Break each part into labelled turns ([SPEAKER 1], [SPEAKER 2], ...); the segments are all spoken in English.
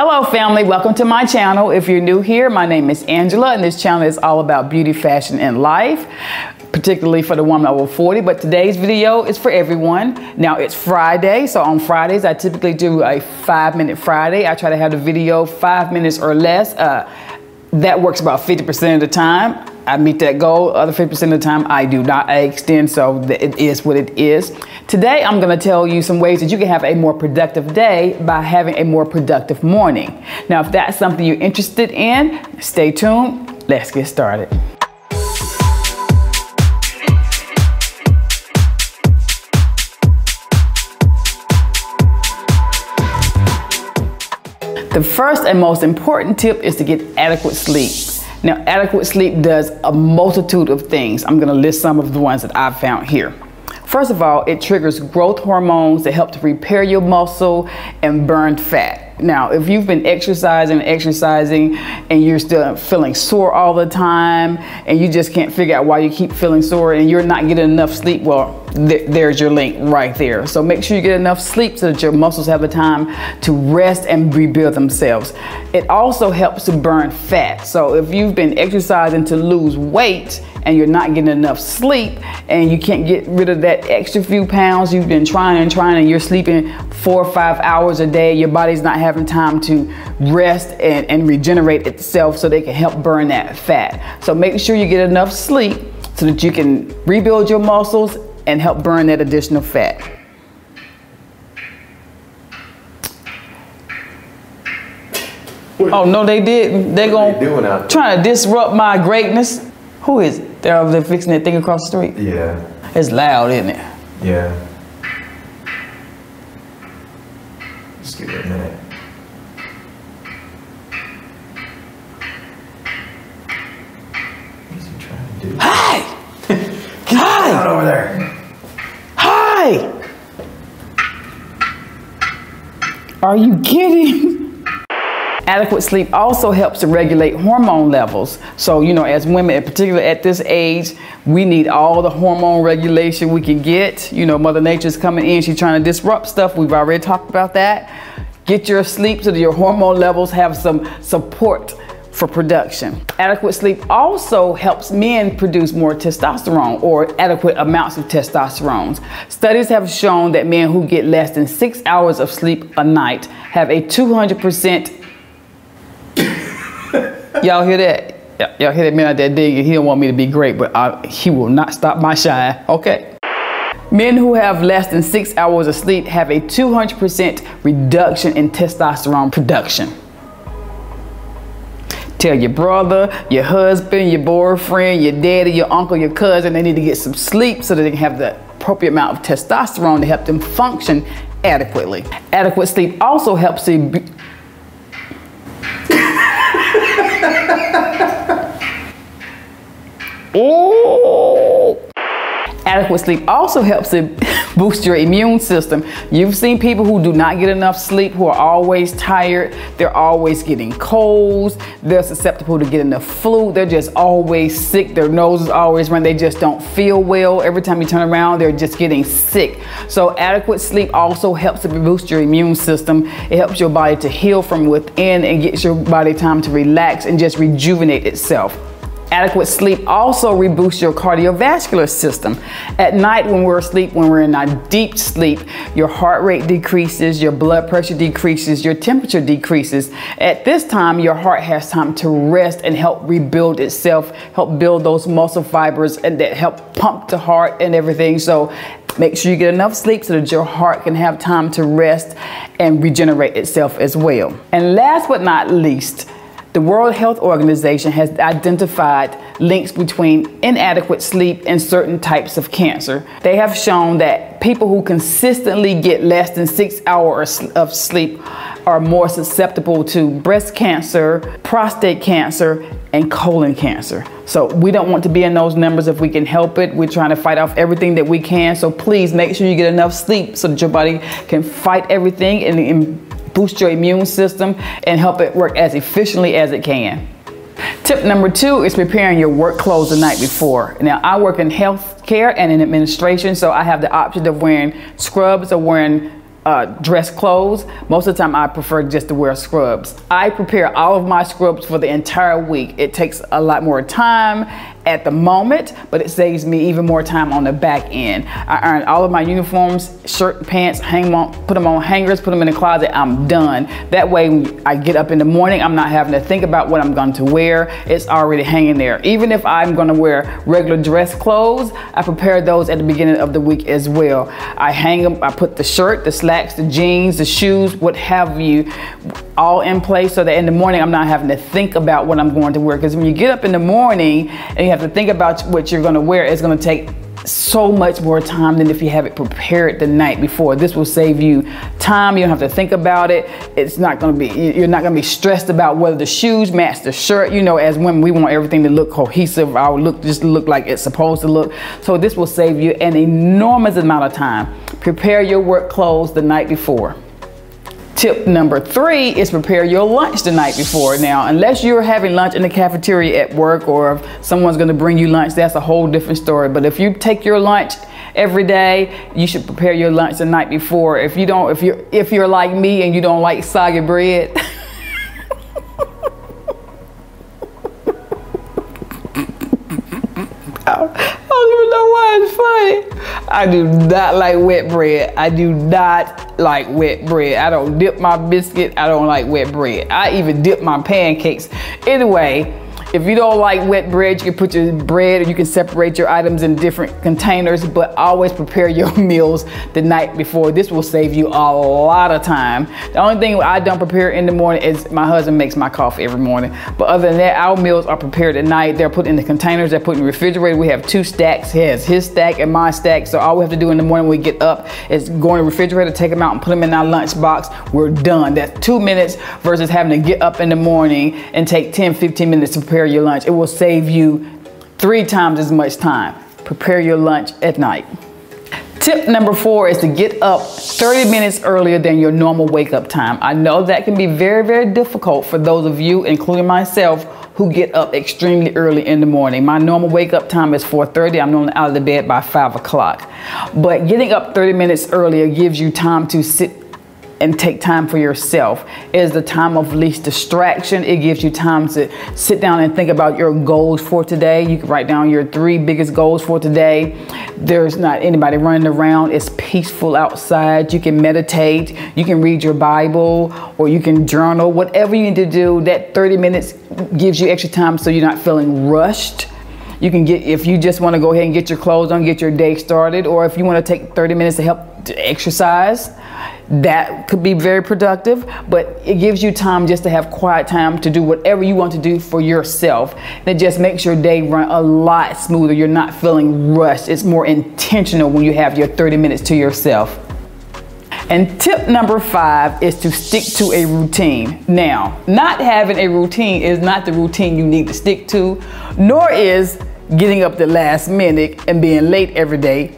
[SPEAKER 1] Hello family, welcome to my channel. If you're new here, my name is Angela and this channel is all about beauty, fashion, and life, particularly for the woman over 40, but today's video is for everyone. Now it's Friday, so on Fridays I typically do a 5-minute Friday. I try to have the video 5 minutes or less. That works about 50% of the time. I meet that goal. Other 50% of the time I do not. I extend, so it is what it is. Today I'm going to tell you some ways that you can have a more productive day by having a more productive morning. Now if that's something you're interested in, stay tuned. Let's get started. The first and most important tip is to get adequate sleep. Now, adequate sleep does a multitude of things. I'm going to list some of the ones that I've found here. First of all, it triggers growth hormones that help to repair your muscle and burn fat. Now, if you've been exercising and you're still feeling sore all the time and you just can't figure out why you keep feeling sore and you're not getting enough sleep, well, there's your link right there. So make sure you get enough sleep so that your muscles have the time to rest and rebuild themselves. It also helps to burn fat. So if you've been exercising to lose weight and you're not getting enough sleep and you can't get rid of that extra few pounds, you've been trying and you're sleeping 4 or 5 hours a day, your body's not having time to rest and regenerate itself so they can help burn that fat. So make sure you get enough sleep so that you can rebuild your muscles and help burn that additional fat. Oh no, they didn't. They're gonna try to disrupt my greatness. Who is it? They're over there fixing that thing across the street.
[SPEAKER 2] Yeah.
[SPEAKER 1] It's loud, isn't it?
[SPEAKER 2] Yeah. Just give it a minute. What is he trying to do?
[SPEAKER 1] Hi!
[SPEAKER 2] Hi! Out over there.
[SPEAKER 1] Hi! Are you kidding? Adequate sleep also helps to regulate hormone levels. So, you know, as women, particularly at this age, we need all the hormone regulation we can get. You know, Mother Nature's coming in, she's trying to disrupt stuff. We've already talked about that. Get your sleep so that your hormone levels have some support for production. Adequate sleep also helps men produce more testosterone or adequate amounts of testosterone. Studies have shown that men who get less than 6 hours of sleep a night have a 200%. Y'all hear that? Y'all hear that man out there digging? He don't want me to be great, but he will not stop my shine, okay? Men who have less than 6 hours of sleep have a 200% reduction in testosterone production. Tell your brother, your husband, your boyfriend, your daddy, your uncle, your cousin, they need to get some sleep so that they can have the appropriate amount of testosterone to help them function adequately. Adequate sleep also helps to Adequate sleep also helps to boost your immune system. You've seen people who do not get enough sleep, who are always tired, they're always getting colds, they're susceptible to getting the flu, they're just always sick, their nose is always running, they just don't feel well. Every time you turn around, they're just getting sick. So adequate sleep also helps to boost your immune system. It helps your body to heal from within and gets your body time to relax and just rejuvenate itself. Adequate sleep also reboosts your cardiovascular system. At night when we're asleep, when we're in a deep sleep, your heart rate decreases, your blood pressure decreases, your temperature decreases. At this time, your heart has time to rest and help rebuild itself, help build those muscle fibers and that help pump the heart and everything. So make sure you get enough sleep so that your heart can have time to rest and regenerate itself as well. And last but not least, the World Health Organization has identified links between inadequate sleep and certain types of cancer. They have shown that people who consistently get less than 6 hours of sleep are more susceptible to breast cancer, prostate cancer, and colon cancer. So we don't want to be in those numbers if we can help it. We're trying to fight off everything that we can. So please make sure you get enough sleep so that your body can fight everything and boost your immune system and help it work as efficiently as it can. Tip number 2 is preparing your work clothes the night before. Now, I work in healthcare and in administration, so I have the option of wearing scrubs or wearing dress clothes. Most of the time I prefer just to wear scrubs. I prepare all of my scrubs for the entire week. It takes a lot more time at the moment, but it saves me even more time on the back end. I iron all of my uniforms, shirt and pants, hang them on, put them on hangers, put them in the closet, I'm done. That way when I get up in the morning, I'm not having to think about what I'm going to wear. It's already hanging there. Even if I'm going to wear regular dress clothes, I prepare those at the beginning of the week as well. I hang them, I put the shirt, the slacks, the jeans, the shoes, what have you, all in place so that in the morning I'm not having to think about what I'm going to wear. Because when you get up in the morning and you have to think about what you're going to wear, it's going to take so much more time than if you have it prepared the night before. This will save you time. You don't have to think about it. It's not going to be, you're not going to be stressed about whether the shoes match the shirt. You know, as women, we want everything to look cohesive. Our look just look like it's supposed to look. So this will save you an enormous amount of time. Prepare your work clothes the night before. Tip number 3 is prepare your lunch the night before. Now, unless you're having lunch in the cafeteria at work or if someone's going to bring you lunch, that's a whole different story. But if you take your lunch every day, you should prepare your lunch the night before. If you don't, if you're like me and you don't like soggy bread, I don't even know why it's funny. I do not like wet bread. I do not like wet bread. I don't dip my biscuit. I don't like wet bread. I even dip my pancakes. Anyway, if you don't like wet bread, you can put your bread, or you can separate your items in different containers, but always prepare your meals the night before. This will save you a lot of time. The only thing I don't prepare in the morning is my husband makes my coffee every morning. But other than that, our meals are prepared at night. They're put in the containers, they're put in the refrigerator. We have 2 stacks. He has his stack and my stack. So all we have to do in the morning when we get up is go in the refrigerator, take them out and put them in our lunch box. We're done. That's 2 minutes versus having to get up in the morning and take 10, 15 minutes to prepare your lunch. It will save you 3 times as much time. Prepare your lunch at night. Tip number 4 is to get up 30 minutes earlier than your normal wake up time. I know that can be very, very difficult for those of you, including myself, who get up extremely early in the morning. My normal wake up time is 4:30. I'm normally out of the bed by 5 o'clock. But getting up 30 minutes earlier gives you time to sit and take time for yourself. It is the time of least distraction. It gives you time to sit down and think about your goals for today. You can write down your 3 biggest goals for today. There's not anybody running around. It's peaceful outside. You can meditate. You can read your Bible, or you can journal. Whatever you need to do, that 30 minutes gives you extra time so you're not feeling rushed. You can get, if you just want to go ahead and get your clothes on, get your day started, or if you want to take 30 minutes to help to exercise, that could be very productive. But it gives you time just to have quiet time to do whatever you want to do for yourself. And it just makes your day run a lot smoother. You're not feeling rushed. It's more intentional when you have your 30 minutes to yourself. And tip number 5 is to stick to a routine. Now, not having a routine is not the routine you need to stick to, nor is getting up the last minute and being late every day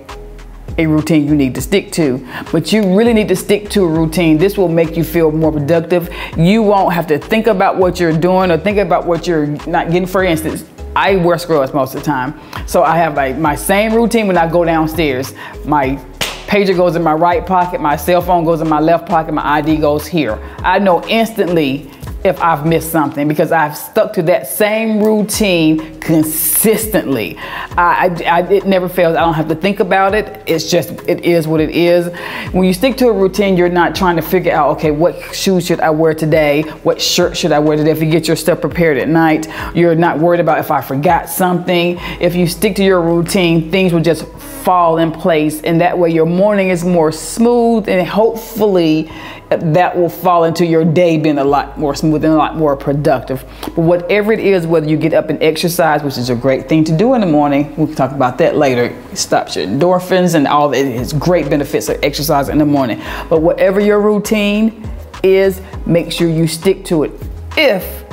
[SPEAKER 1] a routine you need to stick to. But you really need to stick to a routine. This will make you feel more productive. You won't have to think about what you're doing or think about what you're not getting. For instance, I wear scrubs most of the time. So I have like my same routine when I go downstairs. My pager goes in my right pocket, my cell phone goes in my left pocket, my ID goes here. I know instantly if I've missed something because I've stuck to that same routine consistently. It never fails. I don't have to think about it. It's just, it is what it is. When you stick to a routine, you're not trying to figure out, okay, what shoes should I wear today? What shirt should I wear today? If you get your stuff prepared at night, you're not worried about if I forgot something. If you stick to your routine, things will just fall in place, and that way your morning is more smooth, and hopefully that will fall into your day being a lot more smooth and a lot more productive. But whatever it is, whether you get up and exercise, which is a great thing to do in the morning, we can talk about that later. It stops your endorphins and all that. It has great benefits of exercise in the morning. But whatever your routine is, make sure you stick to it if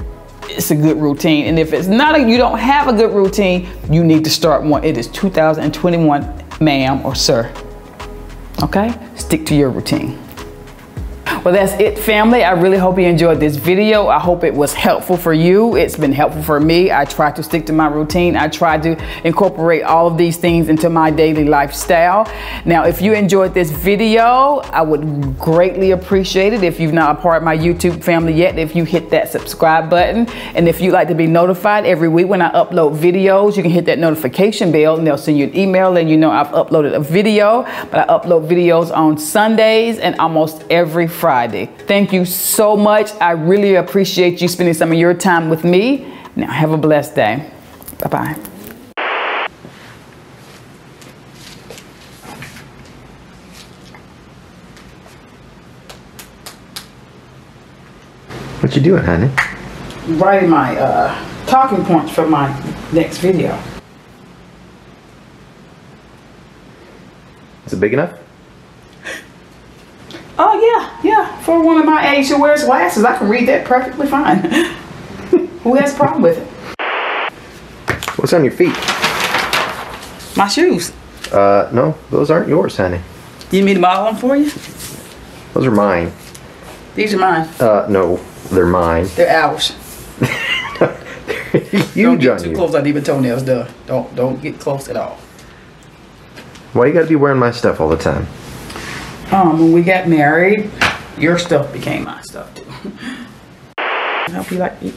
[SPEAKER 1] it's a good routine. And if it's not, you don't have a good routine, you need to start one. It is 2021, ma'am or sir. Okay? Stick to your routine. Well, Well, that's it, family. I really hope you enjoyed this video. I hope it was helpful for you. It's been helpful for me. I try to stick to my routine. I try to incorporate all of these things into my daily lifestyle. Now, if you enjoyed this video, I would greatly appreciate it if you've not a part of my YouTube family yet, if you hit that subscribe button. And if you'd like to be notified every week when I upload videos, you can hit that notification bell and they'll send you an email and you know I've uploaded a video. But I upload videos on Sundays and almost every Friday. Thank you so much. I really appreciate you spending some of your time with me. Now have a blessed day. Bye-bye.
[SPEAKER 2] What you doing, honey?
[SPEAKER 1] Writing my talking points for my next video.
[SPEAKER 2] Is it big enough?
[SPEAKER 1] Oh yeah. For a woman my age who wears glasses, I can read that perfectly fine. Who has a problem with it?
[SPEAKER 2] What's on your feet?
[SPEAKER 1] My shoes.
[SPEAKER 2] No, those aren't yours, honey.
[SPEAKER 1] You need me to model them for you?
[SPEAKER 2] Those are mine.
[SPEAKER 1] These are mine.
[SPEAKER 2] No, they're mine.
[SPEAKER 1] They're ours.
[SPEAKER 2] Huge
[SPEAKER 1] Don't get
[SPEAKER 2] on
[SPEAKER 1] too
[SPEAKER 2] you.
[SPEAKER 1] close. I need my toenails done. Don't get close at all.
[SPEAKER 2] Why you gotta be wearing my stuff all the time?
[SPEAKER 1] When we got married, your stuff became my stuff too. I hope you like it.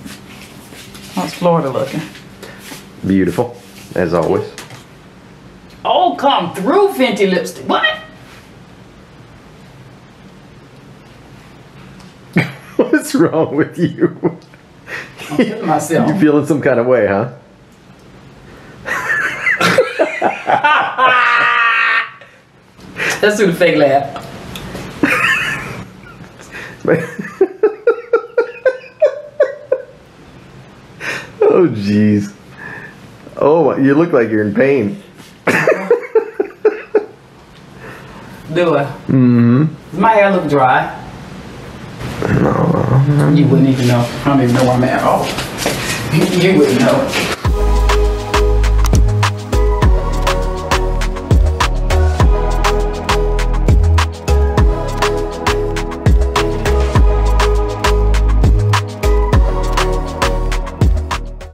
[SPEAKER 1] How's Florida looking?
[SPEAKER 2] Beautiful, as always.
[SPEAKER 1] Oh, come through, Fenty lipstick. What?
[SPEAKER 2] What's wrong with you?
[SPEAKER 1] I'm feeling myself.
[SPEAKER 2] You feeling some kind of way, huh?
[SPEAKER 1] Let's do the fake laugh.
[SPEAKER 2] Oh, jeez. Oh, you look like you're in pain.
[SPEAKER 1] Do I?
[SPEAKER 2] Mm-hmm.
[SPEAKER 1] Does my hair look dry?
[SPEAKER 2] No.
[SPEAKER 1] You wouldn't even know. I don't even know where I'm at. Oh, you wouldn't know.